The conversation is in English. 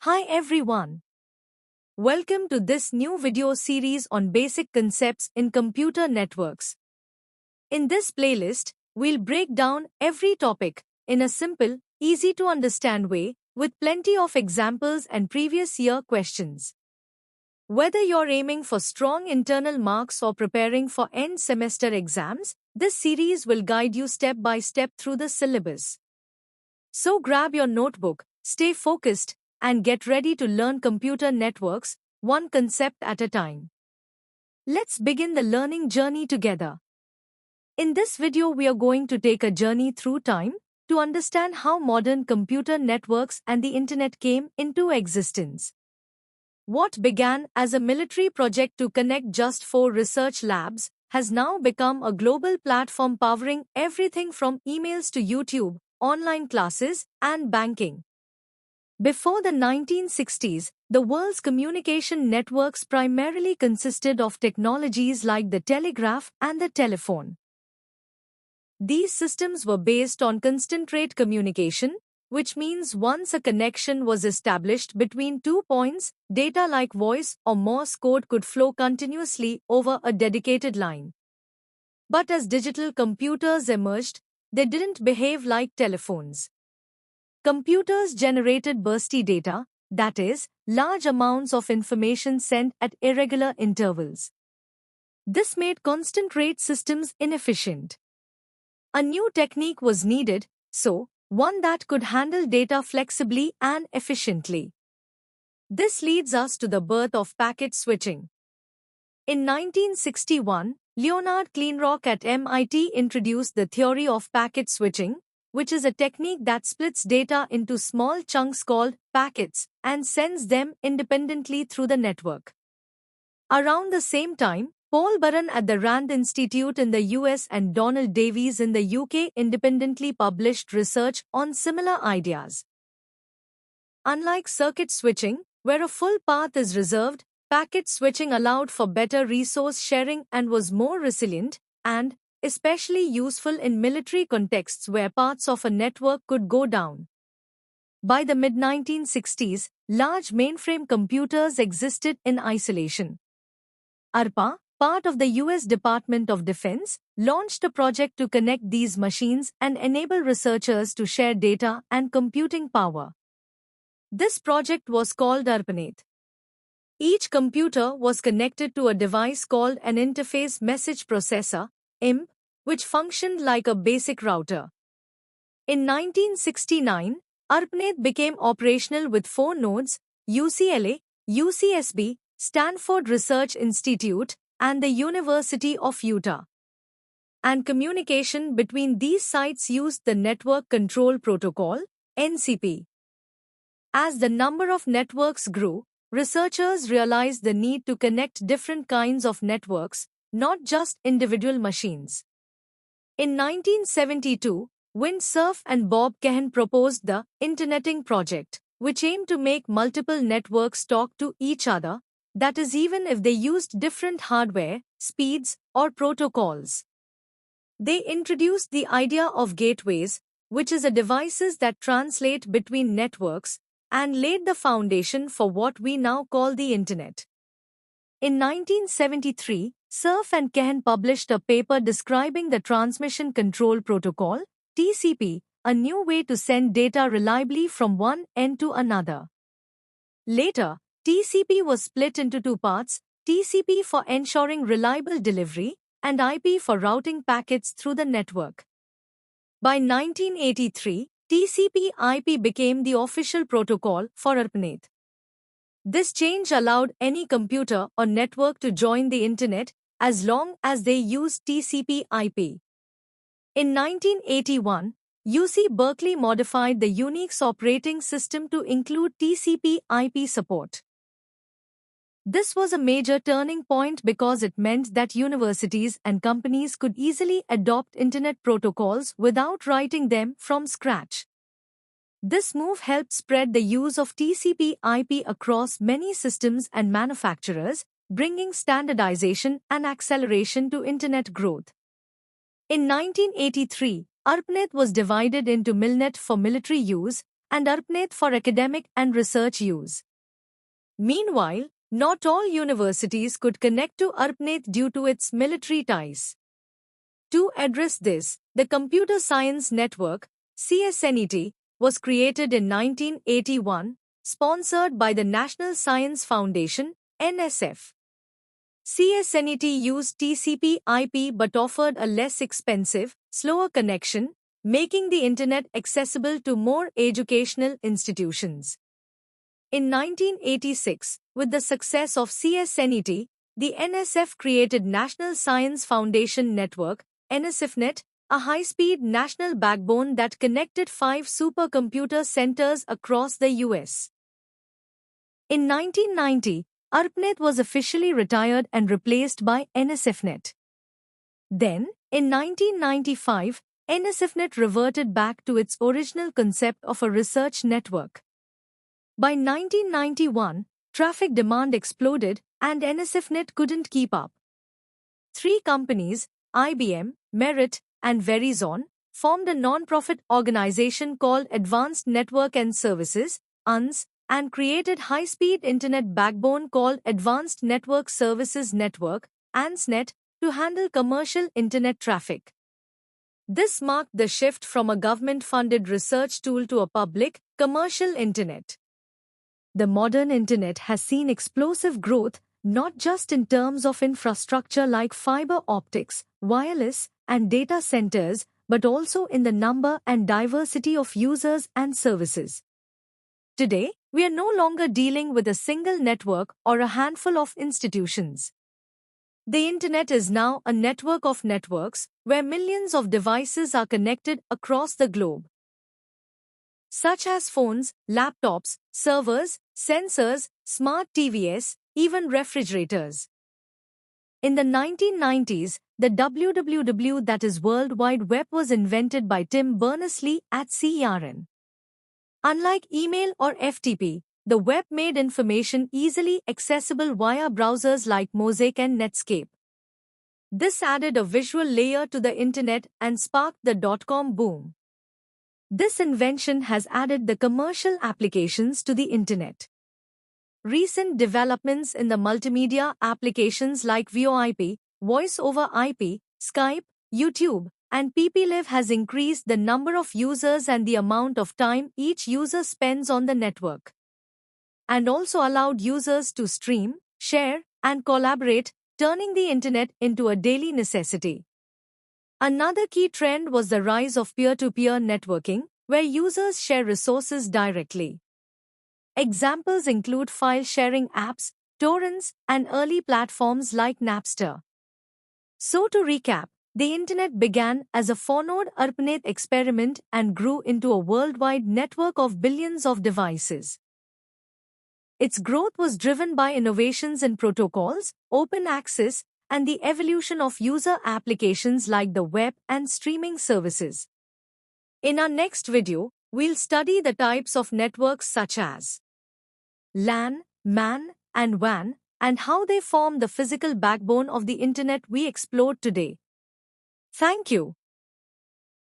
Hi everyone. Welcome to this new video series on basic concepts in computer networks. In this playlist, we'll break down every topic in a simple, easy to understand way with plenty of examples and previous year questions. Whether you're aiming for strong internal marks or preparing for end semester exams, this series will guide you step by step through the syllabus. So grab your notebook, stay focused, and get ready to learn computer networks, one concept at a time. Let's begin the learning journey together. In this video, we are going to take a journey through time to understand how modern computer networks and the internet came into existence. What began as a military project to connect just 4 research labs has now become a global platform powering everything from emails to YouTube, online classes, and banking. Before the 1960s, the world's communication networks primarily consisted of technologies like the telegraph and the telephone. These systems were based on constant rate communication, which means once a connection was established between 2 points, data like voice or Morse code could flow continuously over a dedicated line. But as digital computers emerged, they didn't behave like telephones. Computers generated bursty data, that is, large amounts of information sent at irregular intervals. This made constant rate systems inefficient. A new technique was needed, one that could handle data flexibly and efficiently. This leads us to the birth of packet switching. In 1961, Leonard Kleinrock at MIT introduced the theory of packet switching, which is a technique that splits data into small chunks called packets and sends them independently through the network. Around the same time, Paul Baran at the Rand Institute in the US and Donald Davies in the UK independently published research on similar ideas. Unlike circuit switching, where a full path is reserved, packet switching allowed for better resource sharing and was more resilient, and especially useful in military contexts where parts of a network could go down. By the mid-1960s, large mainframe computers existed in isolation. ARPA, part of the US Department of Defense, launched a project to connect these machines and enable researchers to share data and computing power. This project was called ARPANET. Each computer was connected to a device called an interface message processor, IMP, which functioned like a basic router. In 1969, ARPANET became operational with 4 nodes: UCLA, UCSB, Stanford Research Institute, and the University of Utah. And communication between these sites used the Network Control Protocol, NCP. As the number of networks grew, researchers realized the need to connect different kinds of networks, not just individual machines. In 1972, Vint Cerf and Bob Cahan proposed the Interneting Project, which aimed to make multiple networks talk to each other, that is, even if they used different hardware, speeds, or protocols. They introduced the idea of gateways, which is a devices that translate between networks, and laid the foundation for what we now call the Internet. In 1973, Cerf and Cahan published a paper describing the Transmission Control Protocol, TCP, a new way to send data reliably from one end to another. Later, TCP was split into 2 parts, TCP for ensuring reliable delivery, and IP for routing packets through the network. By 1983, TCP/IP became the official protocol for ARPANET. This change allowed any computer or network to join the Internet as long as they used TCP/IP. In 1981, UC Berkeley modified the Unix operating system to include TCP/IP support. This was a major turning point because it meant that universities and companies could easily adopt Internet protocols without writing them from scratch. This move helped spread the use of TCP/IP across many systems and manufacturers, bringing standardization and acceleration to Internet growth. In 1983, ARPANET was divided into MILNET for military use and ARPANET for academic and research use. Meanwhile, not all universities could connect to ARPANET due to its military ties. To address this, the Computer Science Network, CSNET, was created in 1981, sponsored by the National Science Foundation, NSF. CSNET used TCP/IP but offered a less expensive, slower connection, making the Internet accessible to more educational institutions. In 1986, with the success of CSNET, the NSF created National Science Foundation Network, NSFNet, a high-speed national backbone that connected 5 supercomputer centers across the US. In 1990, ARPANET was officially retired and replaced by NSFNet. Then, in 1995, NSFNet reverted back to its original concept of a research network. By 1991, traffic demand exploded and NSFNet couldn't keep up. 3 companies, IBM, Merit, and Verizon, formed a non-profit organization called Advanced Network and Services, ANS, and created high-speed internet backbone called Advanced Network Services Network, ANSNet, to handle commercial internet traffic. This marked the shift from a government-funded research tool to a public, commercial internet. The modern internet has seen explosive growth, not just in terms of infrastructure like fiber optics, wireless, and data centers, but also in the number and diversity of users and services. Today, we are no longer dealing with a single network or a handful of institutions. The Internet is now a network of networks where millions of devices are connected across the globe, such as phones, laptops, servers, sensors, smart TVs, even refrigerators. In the 1990s, the WWW, that is World Wide Web, was invented by Tim Berners-Lee at CERN. Unlike email or FTP, the web made information easily accessible via browsers like Mosaic and Netscape. This added a visual layer to the Internet and sparked the dot-com boom. This invention has added the commercial applications to the Internet. Recent developments in the multimedia applications like VoIP, Voice over IP, Skype, YouTube, and PPLive has increased the number of users and the amount of time each user spends on the network, and also allowed users to stream, share, and collaborate, turning the Internet into a daily necessity. Another key trend was the rise of peer-to-peer networking, where users share resources directly. Examples include file-sharing apps, torrents, and early platforms like Napster. So to recap, the Internet began as a 4-node ARPANET experiment and grew into a worldwide network of billions of devices. Its growth was driven by innovations in protocols, open access, and the evolution of user applications like the web and streaming services. In our next video, we'll study the types of networks such as LAN, MAN, and WAN, and how they form the physical backbone of the Internet we explored today. Thank you.